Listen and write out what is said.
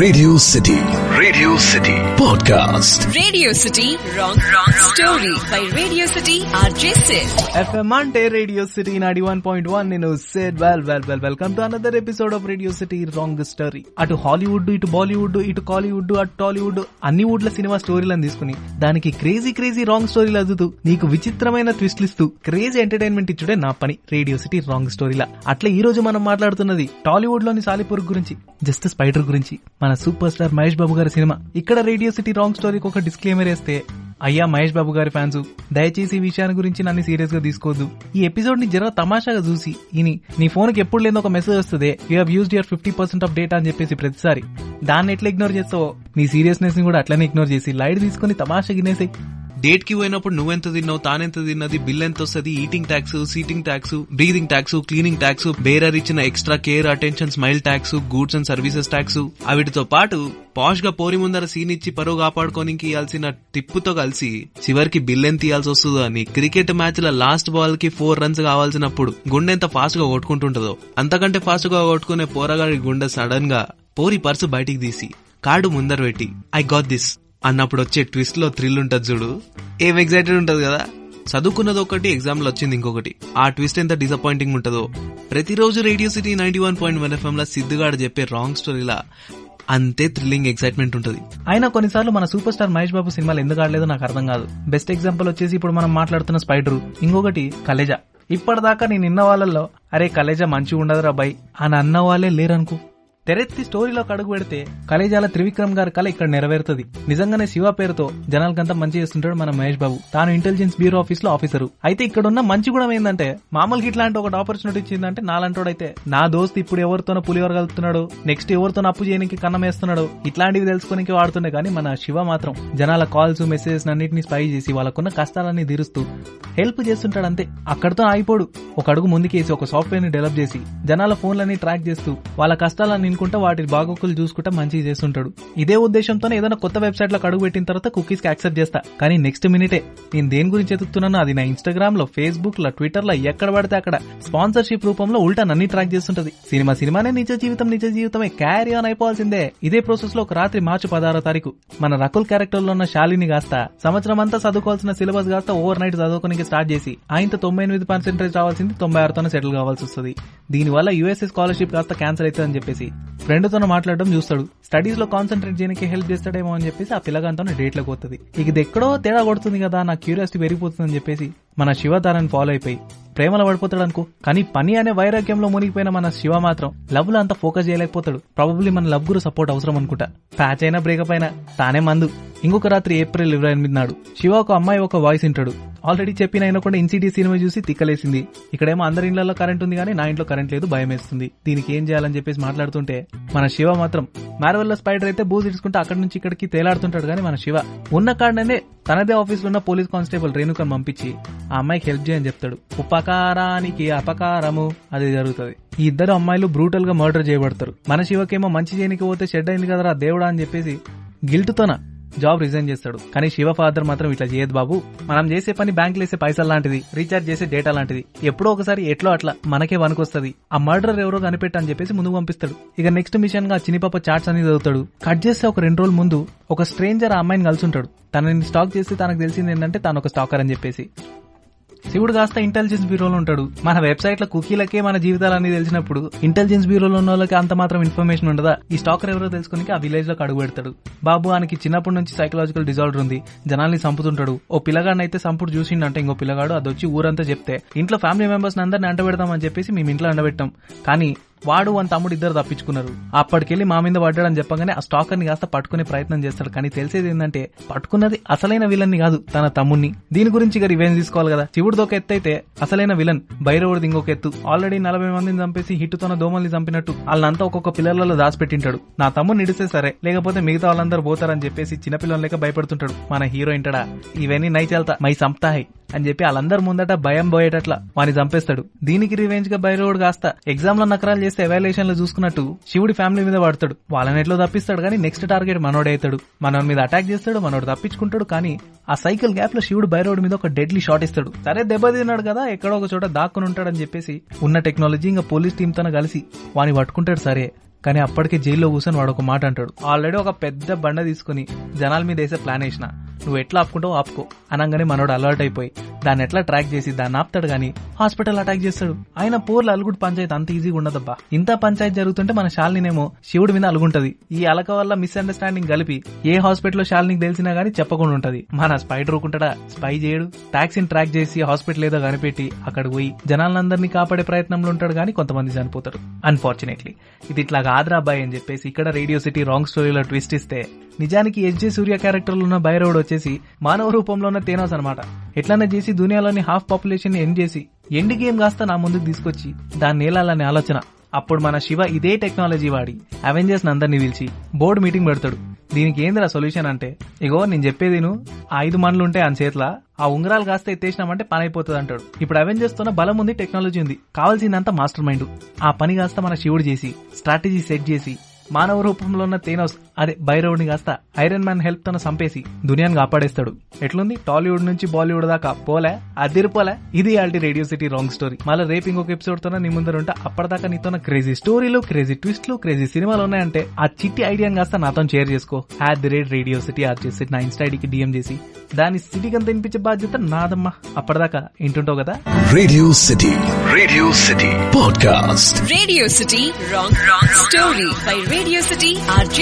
Radio City podcast. Radio City Wrong Story by Radio City RJ Sid. FM అంటే radio city 91.1. నేను Sid welcome to another episode of radio city wrong story. అటు Hollywood, ఇటు Bollywood, ఇటు కాలీవుడ్, అటు టాలీవుడ్, అన్ని వుడ్ల cinema స్టోరీలను తీసుకుని దానికి crazy wrong స్టోరీలు అద్దుతూ నీకు విచిత్రమైన ట్విస్ట్లు ఇస్తూ క్రేజీ ఎంటర్టైన్మెంట్ ఇచ్చుడే నా పని రేడియో సిటీ రాంగ్ స్టోరీలా. అట్లా ఈ రోజు మనం మాట్లాడుతున్నది టాలీవుడ్ లోని సాలిపురుగు గురించి, జస్ట్ స్పైడర్ గురించి, మన సూపర్ స్టార్ మహేష్ బాబు గారి సినిమా. ఇక్కడ రేడియో సిటీ రాంగ్ స్టోరీకి ఒక డిస్క్లైమర్ వేస్తే, అయ్యా మహేష్ బాబు గారి ఫ్యాన్స్, దయచేసి ఈ విషయాన్ని గురించి నన్ను సీరియస్ గా తీసుకోవద్దు. ఈ ఎపిసోడ్ ని జర తమాషాగా చూసి నీ ఫోన్ కి ఎప్పుడు లేదో ఒక మెసేజ్ వస్తుంది, you have used your 50% of data అని చెప్పేసి ప్రతిసారి దాన్ని ఎట్లా ఇగ్నోర్ చేస్తావో నీ సీరియస్నెస్ ని కూడా అట్లనే ఇగ్నోర్ చేసి లైట్ తీసుకుని తమాషా గినేసి డేట్ కి పోయినప్పుడు నువ్వెంత తిన్నావు, తానెంత తిన్నది, బిల్ ఎంత వస్తుంది, eating tax, seating tax, breathing tax, cleaning tax, bearer ఇచ్చిన extra care, attention, smile tax, goods and services tax, వీటితో పాటు పాష్ గా పోరి ముందర సీన్ ఇచ్చి పరువు కాపాడుకోనికి ఇవ్వాల్సిన టిప్పుతో కలిసి చివరికి బిల్ ఎంత ఇవ్వాల్సి వస్తుందో అని క్రికెట్ మ్యాచ్ లో లాస్ట్ బాల్ కి 4 runs కావాల్సినప్పుడు గుండె ఎంత ఫాస్ట్ గా కొట్టుకుంటుంటదో అంతకంటే ఫాస్ట్ గా కొట్టుకునే పోరగాడి గుండె సడన్ గా పోరి పర్సు బయటికి తీసి కార్డు ముందర పెట్టి ఐ గాట్ దిస్ అన్నప్పుడు వచ్చే ట్విస్ట్ లో థ్రిల్ ఉంటది చూడు, ఏం ఎగ్జైటెడ్ ఉంటది కదా. చదువుకున్నది ఒకటి, ఎగ్జామ్ లో వచ్చింది ఇంకొకటి. ఆ ట్విస్ట్ ఎంత డిసప్పాయింటింగ్ ఉంటదో ప్రతిరోజు రేడియో సిటీ 91.1 FM లా సిద్ధుగాడు చెప్పే రాంగ్ స్టోరీలా అంతే థ్రిల్లింగ్ ఎక్సైట్మెంట్ ఉంటది. అయినా కొన్నిసార్లు మన సూపర్ స్టార్ మహేష్ బాబు సినిమాలు ఎందుకు ఆడలేదో నాకు అర్థం కాదు. బెస్ట్ ఎగ్జాంపుల్ వచ్చేసి ఇప్పుడు మనం మాట్లాడుతున్న స్పైడర్, ఇంకొకటి కలేజా. ఇప్పటిదాకా నేను ఇన్న వాళ్ళల్లో అరే కలేజా మంచిగా ఉండదురా బై అని అన్న వాళ్ళే లేరనుకో. తెరెత్తి స్టోరీలోకి అడుగు పెడితే కలేజాల త్రివిక్రమ్ గారి కళ ఇక్కడ నెరవేరుతుంది. నిజంగానే శివ పేరుతో జనాలకంతా మంచి చేస్తుంటాడు మన మహేష్ బాబు. తాను ఇంటెలిజెన్స్ బ్యూరో ఆఫీస్ లో ఆఫీసరు. అయితే ఇక్కడ ఉన్న మంచి గుణం ఏంటంటే, మామూలుగా ఇట్లాంటి ఒకటి ఆపర్చునిటీ ఇచ్చిందంటే నాలంటోడైతే నా దోస్త్ ఇప్పుడు ఎవరితోనో పులిహోర కలుపుతున్నాడు, నెక్స్ట్ ఎవరితోనో అప్పు చేయడానికి కన్నం వేస్తున్నాడు, ఇట్లాంటివి తెలుసుకోనికి వాడుతుండే. కానీ మన శివ మాత్రం జనాల కాల్స్, మెసేజెస్ అన్నింటినీ స్పై చేసి వాళ్ళకున్న కష్టాలన్నీ తీరుస్తూ హెల్ప్ చేస్తుంటాడు. అంతే, అక్కడితో ఆగిపోడు. ఒక అడుగు ముందుకేసి ఒక సాఫ్ట్వేర్ ని డెవలప్ చేసి జనాల ఫోన్లన్నీ ట్రాక్ చేస్తూ వాళ్ళ కష్టాలన్నీ అనుకుంటా వాటి బాగోకులు చూసుకుంటా మంచిగా చేస్తుంటాడు. ఇదే ఉద్దేశంతోనే ఏదైనా కొత్త వెబ్సైట్ లో అడుగు పెట్టిన తర్వాత కుకీస్ కి యాక్సెప్ట్ చేస్తా, కానీ నెక్స్ట్ మినిటే నేను దేని గురించి ఎదుగుతున్నానో అది నా ఇన్స్టాగ్రామ్ లో, ఫేస్బుక్ లో, ట్విట్టర్ లో ఎక్కడ పడితే అక్కడ స్పాన్సర్షిప్ రూపంలో ఉల్టా నన్ని ట్రాక్ చేస్తుంటది. సినిమానే నిజ జీవితమే క్యారీ ఆన్ అయిపోవాల్సిందే. ఇదే ప్రాసెస్ లో ఒక రాత్రి మార్చి 16వ తారీఖు మన రకుల్ క్యారెక్టర్ లో ఉన్న శాలిని కాస్త సంవత్సరం అంతా చదువుకోవాల్సిన సిలబస్ కాస్త ఓవర్ నైట్ చదువుకోనికి స్టార్ట్ చేసి ఆయనతో 98% రావాల్సింది 96తోనే సెటిల్ కావాల్సి వస్తుంది. దీనివల్ల యూఎస్ఏ స్కాలర్షిప్ కాస్త క్యాన్సిల్ అవుతుందని చెప్పేసి ఫ్రెండ్ తోనే మాట్లాడడం చూస్తాడు. స్టడీస్ లో కాన్సన్ట్రేట్ చేయడానికి హెల్ప్ చేస్తాడేమో అని చెప్పేసి ఆ పిల్లగాంతో డేట్ లోకి పోతుంది. ఇది ఎక్కడో తేడా కొడుతుంది కదా, నా క్యూరియాసిటీ పెరిగిపోతుందని చెప్పేసి మన శివ దారాన్ని ఫాలో అయిపోయి ప్రేమలో పడిపోతాడు అనుకో. కానీ పని అనే వైరాగ్యంలో మునిగిపోయిన మన శివ మాత్రం లవ్ లో అంతా ఫోకస్ చేయలేకపోతాడు. ప్రాబబ్లీ మన లవ్ గురు సపోర్ట్ అవసరం అనుకుంటా. ప్యాచ్ అయినా బ్రేకప్ అయినా తానే మందు. ఇంకొక రాత్రి ఏప్రిల్ 28 నాడు శివ ఒక అమ్మాయి ఒక వాయిస్ వింటాడు. ఆల్రెడీ చెప్పిన అయినా కూడా ఇన్సిటీ సినిమా చూసి తిక్కలేసింది. ఇక్కడేమో అందరి ఇళ్లలో కరెంట్ ఉంది కానీ నా ఇంట్లో కరెంట్ లేదు, భయం వేస్తుంది, దీనికి ఏం చేయాలని చెప్పేసి మాట్లాడుతుంటే మన శివ మాత్రం మార్వెల్ స్పైడర్ అయితే బూజ్ ఇడుచుకుంటే అక్కడి నుంచి ఇక్కడికి తేలాడుతుంటాడు. కానీ మన శివ ఉన్న కాడనే తనదే ఆఫీస్ లో ఉన్న పోలీస్ కానిస్టేబుల్ రేణుకను పంపించి ఆ అమ్మాయికి హెల్ప్ చేయని చెప్తాడు. ఉపకారానికి అపకారము అది జరుగుతుంది. ఈ ఇద్దరు అమ్మాయిలు బ్రూటల్ గా మర్డర్ చేయబడతారు. మన శివకేమో మంచి చేయనికి పోతే షెడ్ అయింది కదరా దేవుడా అని చెప్పేసి గిల్ట్ తోన జాబ్ రిజైన్ చేస్తాడు. కానీ శివ ఫాదర్ మాత్రం ఇట్లా చేయదు బాబు, మనం చేసే పని బ్యాంకులు వేసే పైసలు లాంటిది, రీఛార్జ్ చేసే డేటా లాంటిది, ఎప్పుడో ఒకసారి ఎట్లో అట్లా మనకే వనుకొస్తుంది, ఆ మర్డర్ ఎవరో కనిపెట్టని చెప్పేసి ముందుకు పంపిస్తాడు. ఇక నెక్స్ట్ మిషన్ గా చినిపాప చాట్స్ అనేది చదువుతాడు. కట్ చేస్తే ఒక 2 రోజుల ముందు ఒక స్ట్రేంజర్ ఆ అమ్మాయిని కలుసుంటాడు. తనని స్టాక్ చేసి తనకు తెలిసింది ఏంటంటే తాను ఒక స్టాకర్ అని చెప్పేసి. శివుడు కాస్త ఇంటెలిజెన్స్ బ్యూరోలో ఉంటాడు. మన వెబ్సైట్ లో కుకీలకే మన జీవితాలన్నీ తెలిసినప్పుడు ఇంటెలిజెన్స్ బ్యూరోలో ఉన్న వాళ్ళకి అంత మాత్రం ఇన్ఫర్మేషన్ ఉండదా? ఈ స్టాకర్ ఎవరో తెలుసుకుని ఆ విలేజ్ లో అడుగు పెడతాడు. బాబు ఆయనకి చిన్నప్పటి నుంచి సైకలాజికల్ డిజార్డర్ ఉంది, జనాల్ని చంపుతుంటాడు. ఓ పిల్లగాడిని అయితే సంపుడు చూసిండంటే ఇంకో పిల్లగాడు అది వచ్చి ఊరంతా చెప్తే ఇంట్లో ఫ్యామిలీ మెంబర్స్ అందరిని అంటబెడతామని చెప్పేసి మేము ఇంట్లో అంటబెట్టాం. కానీ వాడు అని తమ్ముడు ఇద్దరు తప్పించుకున్నారు. అప్పటికెళ్లి మా మీద పడ్డాడని చెప్పగానే ఆ స్టాకర్ ని కాస్త పట్టుకునే ప్రయత్నం చేస్తాడు. కానీ తెలిసేది ఏంటంటే పట్టుకున్నది అసలైన విలన్ ని కాదు, తన తమ్ముడిని. దీని గురించి ఇక రివెంజ్ తీసుకోవాలి కదా. శివుడితో ఒక ఎత్తు అయితే అసలైన విలన్ భైరవుడిది ఇంకొక ఎత్తు. ఆల్రెడీ 40 మందిని చంపేసి హిట్టుతోన దోమల్ని చంపినట్టు వాళ్ళంతా ఒక్కొక్క పిల్లలలో దాచిపెట్టింటాడు. నా తమ్ముడిని ఇడిస్తే సరే, లేకపోతే మిగతా వాళ్ళందరూ పోతారని చెప్పేసి చిన్నపిల్లలు లేక భయపడుతుంటాడు. మన హీరో ఇంటడా ఇవన్నీ నై చల్తా మై సంప్తాహై అని చెప్పి వాళ్ళందరి ముందట భయం పోయేటట్లా వాని చంపేస్తాడు. దీనికి రివెంజ్ గా భైరవుడు కాస్త ఎగ్జామ్ లో నకరాలు చేస్తే ఎవాల్యుయేషన్ లో చూసుకున్నట్టు శివుడి ఫ్యామిలీ మీద పడతాడు. వాళ్ళని ఎట్లో తప్పిస్తాడు కానీ నెక్స్ట్ టార్గెట్ మనోడే అవుతాడు. మనోడి మీద అటాక్ చేస్తాడు, మనోడు తప్పించుకుంటాడు. కానీ ఆ సైకిల్ గ్యాప్ లో శివుడు భైరవుడి మీద ఒక డెడ్లీ షాట్ ఇస్తాడు. సరే దెబ్బ తిన్నాడు కదా, ఎక్కడో ఒక చోట దాక్కుని ఉంటాడని చెప్పేసి ఉన్న టెక్నాలజీ ఇంకా పోలీస్ టీమ్ తన కలిసి వాని పట్టుకుంటాడు. సరే కానీ అప్పటికే జైల్లో కూర్చొని వాడు ఒక మాట అంటాడు. ఆల్రెడీ ఒక పెద్ద బండ తీసుకుని జనాల మీద వేసే ప్లాన్ వేసిన, నువ్వు ఎట్లా ఆపుకుంటావు ఆపుకో అనగానే మనోడు అలర్ట్ అయిపోయి దాన్ని ఎట్లా ట్రాక్ చేసి దాన్ని ఆపుతాడు గానీ హాస్పిటల్ అటాక్ చేస్తాడు. ఆయన పూర్లు అలుగుడు పంచాయతీ అంత ఈజీగా ఉండదబ్బా. ఇంత పంచాయతీ జరుగుతుంటే మన శాలినేమో శివుడి మీద అలుగుంటది. ఈ అలక వల్ల మిస్అండర్స్టాండింగ్ కలిపి ఏ హాస్పిటల్లో శాలినికి తెలిసినా గానీ చెప్పకుండా ఉంటది. మన స్పైడర్ ఊకుంటాడా, స్పై చేయడు, టాక్సీని ట్రాక్ చేసి హాస్పిటల్ ఏదో కనిపెట్టి అక్కడ పోయి జనాలందరినీ కాపాడే ప్రయత్నంలో ఉంటాడు గానీ కొంతమంది చనిపోతారు. అన్ఫార్చునేట్లీ ఇది ఇట్లా కాదురా అబ్బాయి అని చెప్పేసి ఇక్కడ రేడియో సిటీ రాంగ్ స్టోరీలో ట్విస్ట్ ఇస్తే నిజానికి ఎస్జే సూర్య క్యారెక్టర్ లో ఉన్న బైరవుడు వచ్చేసి మానవ రూపంలో ఉన్న థేనోస్ అనమాట. ఎట్లనే చేసి దునియాలోని హాఫ్ పాపులేషన్ ఎండ్ చేసి ఎండ్ గేమ్ కాస్త నా ముందుకు తీసుకొచ్చి దాన్ని ఏలాలనే ఆలోచన. అప్పుడు మన శివ ఇదే టెక్నాలజీ వాడి అవెంజర్స్ అందరినీ పిలిచి బోర్డు మీటింగ్ పెడతాడు. దీనికి ఏందిరా సొల్యూషన్ అంటే, ఇగో నేను చెప్పేది ఆ 5 మనులుంటే ఆయన చేతిలో ఆ ఉంగరాలు కాస్త ఎత్తేసినామంటే పని అయిపోతుంది అంటాడు. ఇప్పుడు అవెంజర్స్ తోన బలం ఉంది, టెక్నాలజీ ఉంది, కావాల్సిందంతా మాస్టర్ మైండ్. ఆ పని కాస్త మన శివుడు చేసి స్ట్రాటజీ సెట్ చేసి మానవ రూపంలో ఉన్న థేనోస్ అదే బైరవుడిని కాస్త ఐరన్ మ్యాన్ హెల్ప్ తోన చంపేసి దునియాను కాపాడేస్తాడు. ఎట్లుంది, టాలీవుడ్ నుంచి బాలీవుడ్ దాకా పోలే అదిరిపోలే. ఇది ఆల్టీ రేడియో సిటీ రాంగ్ స్టోరీ. మళ్ళీ రేపు ఇంకొక ఎపిసోడ్ తోన నీ ముందర ఉంటా. అప్పటిదాకా నీతో క్రేజీ స్టోరీలు, క్రేజీ ట్విస్ట్లు, క్రేజీ సినిమాలు ఉన్నాయంటే ఆ చిట్టి ఐడియాని కాస్త నాతో షేర్ చేసుకో. @రేడియో సిటీ RJ నా ఇన్స్టా ఐడికి DM చేసి దాని సిటీకి అంత వినిపించే బాధ్యత నాదమ్మా. అప్పటిదాకా ఇంటుంటావు కదా. Radio city podcast. Radio city wrong story by radio city RJ.